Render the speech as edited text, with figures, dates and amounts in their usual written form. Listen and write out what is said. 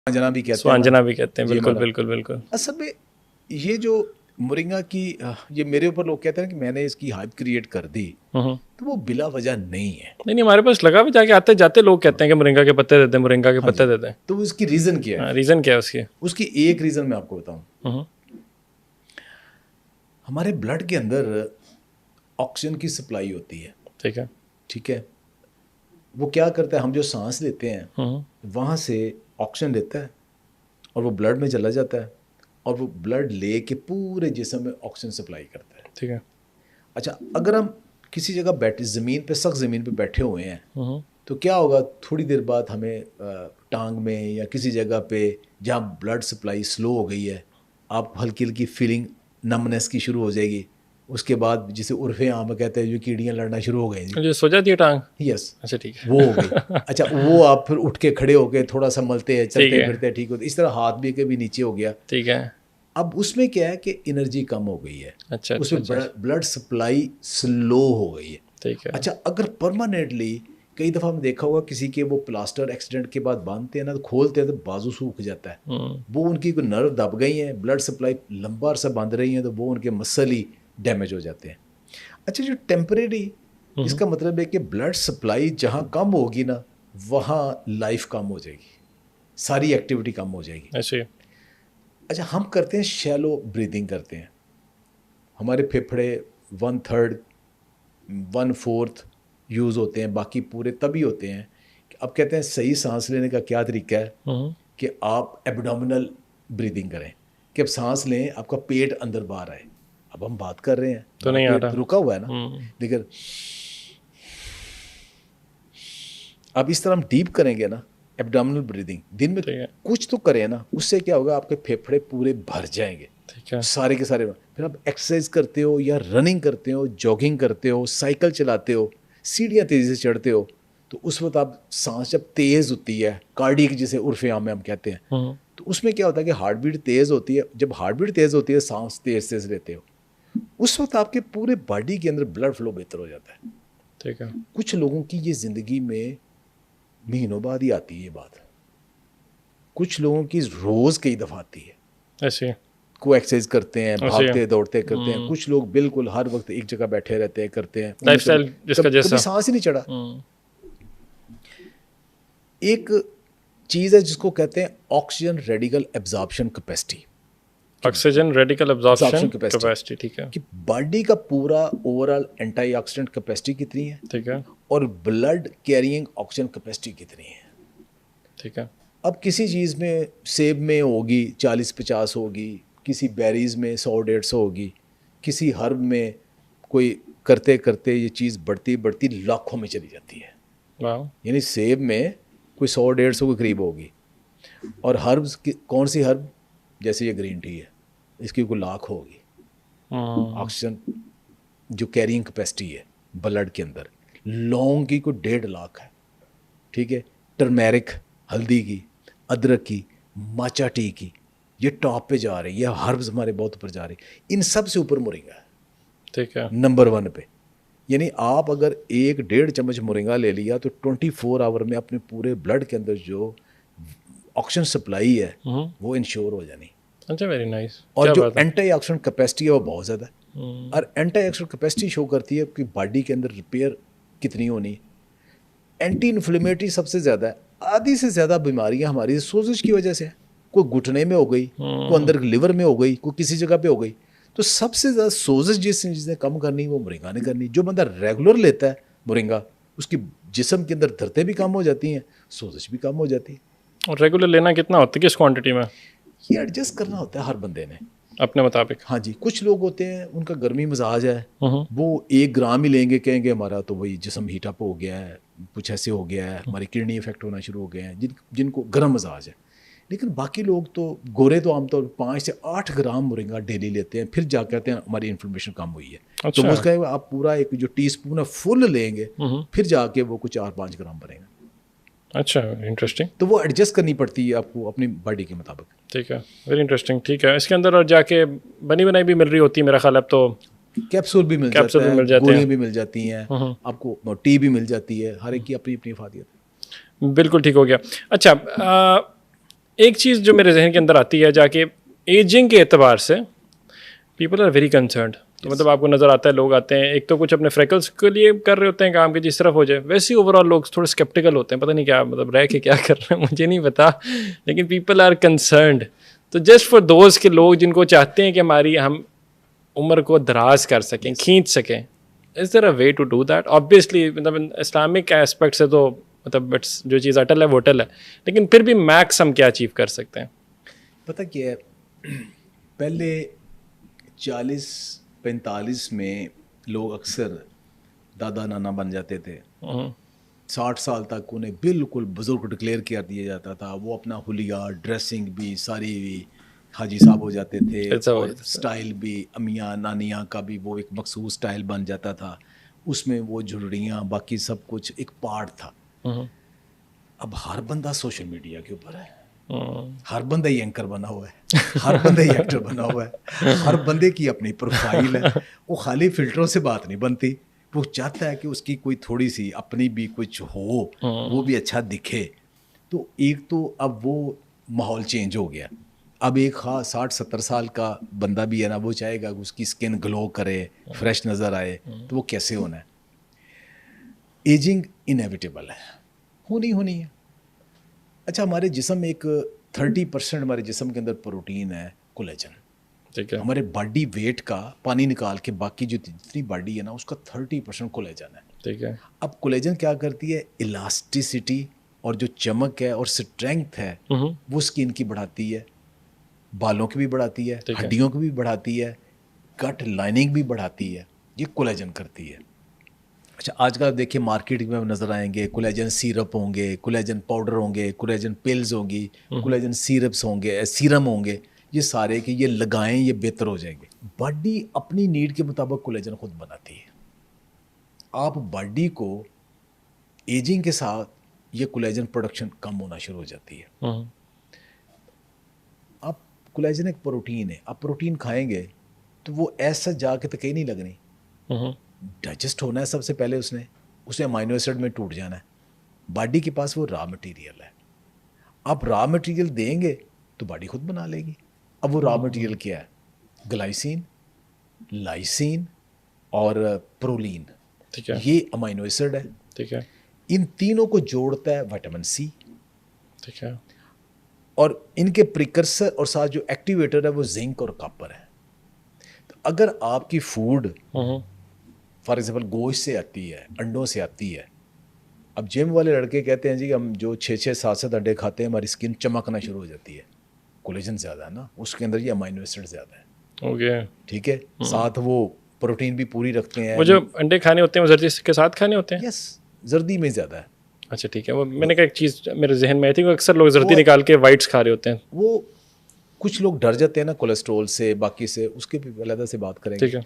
स्वांजना भी कहते हैं स्वांजना भी कहते हैं, जी, बिल्कुल मतलब बिल्कुल बिल्कुल। असल में ये जो मोरिंगा की ये मेरे ऊपर लोग कहते हैं कि मैंने इसकी हाइप क्रिएट कर दी, तो वो बिला वजह नहीं है। नहीं नहीं, हमारे पास लगा भी, जाके आते जाते लोग कहते हैं कि मोरिंगा के पत्ते देते हैं, मोरिंगा के हाँ पत्ते जी, देते हैं। तो उसकी रीज़न क्या है? रीज़न क्या है उसकी? उसकी एक रीज़न मैं आपको बताऊं। हम्म, हमारे ब्लड के अंदर ऑक्सीजन की सप्लाई होती है, ठीक है। ठीक है। वो क्या करता है, हम जो सांस लेते हैं वहाँ से ऑक्सीजन लेता है और वो ब्लड में चला जाता है और वो ब्लड ले के पूरे जिस्म में ऑक्सीजन सप्लाई करता है। ठीक है। अच्छा, अगर हम किसी जगह बैठे, ज़मीन पे, सख्त ज़मीन पे बैठे हुए हैं, हम्म, तो क्या होगा, थोड़ी देर बाद हमें टांग में या किसी जगह पे जहाँ ब्लड सप्लाई स्लो हो गई है, आप हल्की हल्की फीलिंग नमनेस की शुरू हो जाएगी। उसके बाद जिसे उर्फ़े आम कहते हैं, जो कीड़ियाँ लड़ना शुरू हो गई जी, जो सो जाती है टांग। यस, अच्छा ठीक है। वो हो गई। अच्छा, वो आप फिर उठ के खड़े होके थोड़ा सा मलते हैं, ठीक चलते है। फिरते हैं, ठीक होते, इस तरह हाथ भी कभी नीचे हो गया। ठीक है। अब उसमें क्या है कि एनर्जी कम हो गई है, अच्छा अच्छा उसमें अच्छा। ब्लड सप्लाई स्लो हो गई है। ठीक है। अच्छा, अगर परमानेंटली, कई दफ़ा हमने देखा होगा किसी के वो प्लास्टर एक्सीडेंट के बाद बांधते हैं ना, तो खोलते हैं तो बाजू सूख जाता है। वो उनकी कोई नर्व दब गई है, ब्लड सप्लाई लंबा अरसा बांध रही है, तो वो उनके मसल ही डैमेज हो जाते हैं। अच्छा, जो टेम्परेरी, इसका मतलब है कि ब्लड सप्लाई जहाँ कम होगी ना, वहाँ लाइफ कम हो जाएगी, सारी एक्टिविटी कम हो जाएगी। ऐसे ही। अच्छा, हम करते हैं शैलो ब्रीदिंग करते हैं, हमारे फेफड़े 1/3 1/4 यूज़ होते हैं, बाकी पूरे तभी होते हैं। अब कहते हैं सही सांस लेने का क्या तरीका है कि आप एब्डोमिनल ब्रीदिंग करें, कि अब सांस लें, आपका पेट अंदर बाहर आए। अब हम बात कर रहे हैं, तो नहीं आ पेट रहा। रुका हुआ है ना, लेकिन अब इस तरह हम डीप करेंगे ना एब्डोमिनल ब्रीदिंग, दिन में ठीक है। कुछ तो करें ना, उससे क्या होगा, आपके फेफड़े पूरे भर जाएंगे, ठीक है। सारे के सारे। फिर आप एक्सरसाइज करते हो या रनिंग करते हो, जॉगिंग करते हो, साइकिल चलाते हो, सीढ़ियाँ तेज़ी से चढ़ते हो, तो उस वक्त आप सांस जब तेज़ होती है, कार्डियक जिसे उर्फ़े आम में हम कहते हैं, तो उसमें क्या होता है कि हार्ट बीट तेज़ होती है। जब हार्ट बीट तेज़ होती है, सांस तेज़ तेज़ लेते हो, उस वक्त आपके पूरे बॉडी के अंदर ब्लड फ्लो बेहतर हो जाता है। ठीक है। कुछ लोगों की ये ज़िंदगी में महीनों बाद ही आती है ये बात, कुछ लोगों की रोज़ कई दफ़ा आती है। ऐसे ही। को एक्सरसाइज करते हैं, ऐसे ही। भागते दौड़ते करते हैं, कुछ लोग बिल्कुल हर वक्त एक जगह बैठे रहते हैं, करते हैं, उन्हें लाइफस्टाइल जिसका कभी जैसा। सांस ही नहीं चढ़ा। एक चीज़ है जिसको कहते हैं oxygen radical absorption capacity, oxygen radical absorption capacity, capacity. ठीक है। कि बॉडी का पूरा ओवरऑल एंटीऑक्सीडेंट कैपेसिटी कितनी है ठीक है। और ब्लड कैरिंग ऑक्सीजन कैपेसिटी कितनी है। ठीक है। अब किसी चीज़ में, सेब में होगी 40-50 होगी, किसी बेरीज में 100-150 होगी, किसी हर्ब में कोई करते करते ये चीज़ बढ़ती बढ़ती लाखों में चली जाती है। वाह। यानी सेब में कोई 100-150 के करीब होगी, और हर्ब्स की कौन सी हर्ब, जैसे ये ग्रीन टी है, इसकी कोई लाख होगी। ऑक्सीजन जो कैरिंग कैपेसिटी है ब्लड के अंदर, लौंग की कोई 1.5 लाख है, ठीक है। टर्मेरिक, हल्दी की, अदरक की, माचा टी की, ये टॉप पे जा रही है, हर्ब्स हमारे बहुत ऊपर जा रही है। इन सब से ऊपर मोरिंगा है, ठीक है। नंबर 1 पे। यानी आप अगर 1-1.5 चम्मच मोरिंगा ले लिया तो 24 आवर में अपने पूरे ब्लड के अंदर जो ऑक्सीजन सप्लाई है वो इंश्योर हो जानी। अच्छा, वेरी नाइस। और क्या जो बात है। एंटीऑक्सीडेंट कैपेसिटी है वो बहुत ज़्यादा है, और एंटीऑक्सीडेंट कैपेसिटी शो करती है कि बॉडी के अंदर रिपेयर कितनी होनी है। एंटी इन्फ्लेमेटरी सबसे ज़्यादा है, आधी से ज़्यादा बीमारियां हमारी सोजिश की वजह से है। कोई घुटने में हो गई, कोई अंदर लिवर में हो गई, कोई किसी जगह पे हो गई। तो सबसे ज़्यादा सोजिश जिसने कम करनी वो मोरिंगा ने करनी। जो बंदा रेगुलर लेता है मोरिंगा, उसकी जिस्म के अंदर दर्दें भी कम हो जाती हैं, सोजिश भी कम हो जाती है। और रेगुलर लेना कितना होता है, किस क्वांटिटी में? ये एडजस्ट करना होता है हर बंदे ने अपने मुताबिक। हाँ जी, कुछ लोग होते हैं उनका गर्मी मिजाज है, वो 1 ग्राम ही लेंगे, कहेंगे हमारा तो वही जिस्म हीटअप हो गया है, कुछ ऐसे हो गया है, हमारी किडनी इफेक्ट होना शुरू हो गए हैं, जिनको गर्म मिजाज है। लेकिन बाकी लोग तो, गोरे तो आमतौर पर 5 से 8 ग्राम मोरिंगा डेली लेते हैं, फिर जा कहते हैं हमारी इन्फ्लेमेशन कम हुई है। अच्छा। तो वो उसका आप पूरा एक जो टीस्पून है फुल लेंगे, फिर जाके वो कुछ 4-5 ग्राम बनेगा। अच्छा, इंटरेस्टिंग। तो वो एडजस्ट करनी पड़ती है आपको अपनी बॉडी के मुताबिक। ठीक है, वेरी इंटरेस्टिंग। ठीक है, इसके अंदर और जाके बनी बनाई भी मिल रही होती है मेरा ख्याल। अब तो कैप्सूल भी मिल कैप्सूल जाता भी मिल है, जाते गोलियां हैं। भी मिल जाती हैं, आपको टी भी मिल जाती है, हर एक की अपनी अपनी इफादियत है। बिल्कुल ठीक हो गया। अच्छा, एक चीज़ जो मेरे जहन के अंदर आती है जाके, एजिंग के एतबार से पीपल आर वेरी कंसर्न्ड। तो मतलब आपको नज़र आता है लोग आते हैं, एक तो कुछ अपने फ्रेकल्स के लिए कर रहे होते हैं काम के जिस तरफ हो जाए, वैसे ही ओवरऑल लोग थोड़े स्केप्टिकल होते हैं, पता नहीं क्या मतलब रह के क्या कर रहे हैं मुझे नहीं पता, लेकिन पीपल आर कंसर्न्ड। तो जस्ट फॉर दोज के लोग जिनको चाहते हैं कि हमारी हम उम्र को दराज कर सकें, खींच सकें, is there a way to do that? Obviously मतलब इस्लामिक एस्पेक्ट से तो मतलब बट्स जो चीज़ अटल है वो अटल है, लेकिन फिर भी मैक्स हम क्या अचीव कर सकते हैं? पता क्या है, पहले 40-45 में लोग अक्सर दादा नाना बन जाते थे। 60 साल तक उन्हें बिल्कुल बुजुर्ग डिक्लेयर कर दिया जाता था। वो अपना हुलिया, ड्रेसिंग भी सारी हाजी साहब हो जाते थे, ऐसा हो और जाता था। स्टाइल भी अमियाँ नानियाँ का भी वो एक मखसूस स्टाइल बन जाता था। उसमें वो झुर्रियाँ बाकी सब कुछ एक पार्ट था। अब हर बंदा सोशल मीडिया के ऊपर है, हर बंदा ही एंकर बना हुआ है, हर बंदा ही एक्टर बना हुआ है, हर बंदे की अपनी प्रोफाइल है। वो खाली फिल्टरों से बात नहीं बनती, वो चाहता है कि उसकी कोई थोड़ी सी अपनी भी कुछ हो, वो भी अच्छा दिखे। तो एक तो अब वो माहौल चेंज हो गया। अब एक 60-70 साल का बंदा भी है ना, वो चाहेगा कि उसकी स्किन ग्लो करे, फ्रेश नज़र आए, तो वो कैसे होना है? एजिंग इनएविटेबल है, होनी है। अच्छा, हमारे जिस्म में एक 30% हमारे जिस्म के अंदर प्रोटीन है, कोलेजन। ठीक है। हमारे बॉडी वेट का पानी निकाल के बाकी जो जितनी बॉडी है ना, उसका 30% कोलेजन है। ठीक है। अब कोलेजन क्या करती है? इलास्टिसिटी और जो चमक है और स्ट्रेंथ है वो स्किन की बढ़ाती है, बालों की भी बढ़ाती है, ठीक है। हड्डियों की भी बढ़ाती है, गट लाइनिंग भी बढ़ाती है, ये कोलेजन करती है। अच्छा, आजकल आप देखिए मार्केट में नज़र आएंगे कोलेजन सिरप होंगे, कोलेजन पाउडर होंगे, कोलेजन पिल्स होंगी, कोलेजन सिरप्स होंगे, सीरम होंगे, ये सारे कि ये लगाएं ये बेहतर हो जाएंगे। बॉडी अपनी नीड के मुताबिक कोलेजन खुद बनाती है। आप बॉडी को एजिंग के साथ ये कोलेजन प्रोडक्शन कम होना शुरू हो जाती है। आप कोलेजन एक प्रोटीन है, आप प्रोटीन खाएंगे तो वो ऐसा जाके तो कहीं नहीं लगनी, डाइजेस्ट होना है सबसे पहले, उसने अमाइनो एसिड में टूट जाना है। बॉडी के पास वो रॉ मटेरियल है, आप रॉ मटेरियल देंगे तो बॉडी खुद बना लेगी। अब वो रॉ मटेरियल क्या है? ग्लाइसिन, लाइसिन और प्रोलीन। ठीक है। ये अमाइनो एसिड है। ठीक है। इन तीनों को जोड़ता है विटामिन सी, ठीक है। और इनके प्रिकर्सर और साथ जो एक्टिवेटर है वो जिंक और कॉपर है। तो अगर आपकी फूड फॉर एग्जाम्पल गोश्त से आती है, अंडों से आती है, अब जिम वाले लड़के कहते हैं जी हम जो 6-7 अंडे खाते हैं हमारी स्किन चमकना शुरू हो जाती है, कोलेजन ज़्यादा है ना, उसके अंदर ये अमाइनो एसिड ज़्यादा है। ओके। ठीक है, साथ वो प्रोटीन भी पूरी रखते हैं। वो जो अंडे खाने होते हैं वो जर्दी के साथ खाने होते हैं? यस, जर्दी में ज़्यादा है। अच्छा ठीक है। वो मैंने कहा एक चीज़ मेरे जहन में आई थी, अक्सर लोग जर्दी निकाल के वाइट्स खा रहे होते हैं। वो कुछ लोग डर जाते हैं ना कोलेस्ट्रॉल से, बाकी से, उसके भी अलग से बात करेंगे। ठीक है।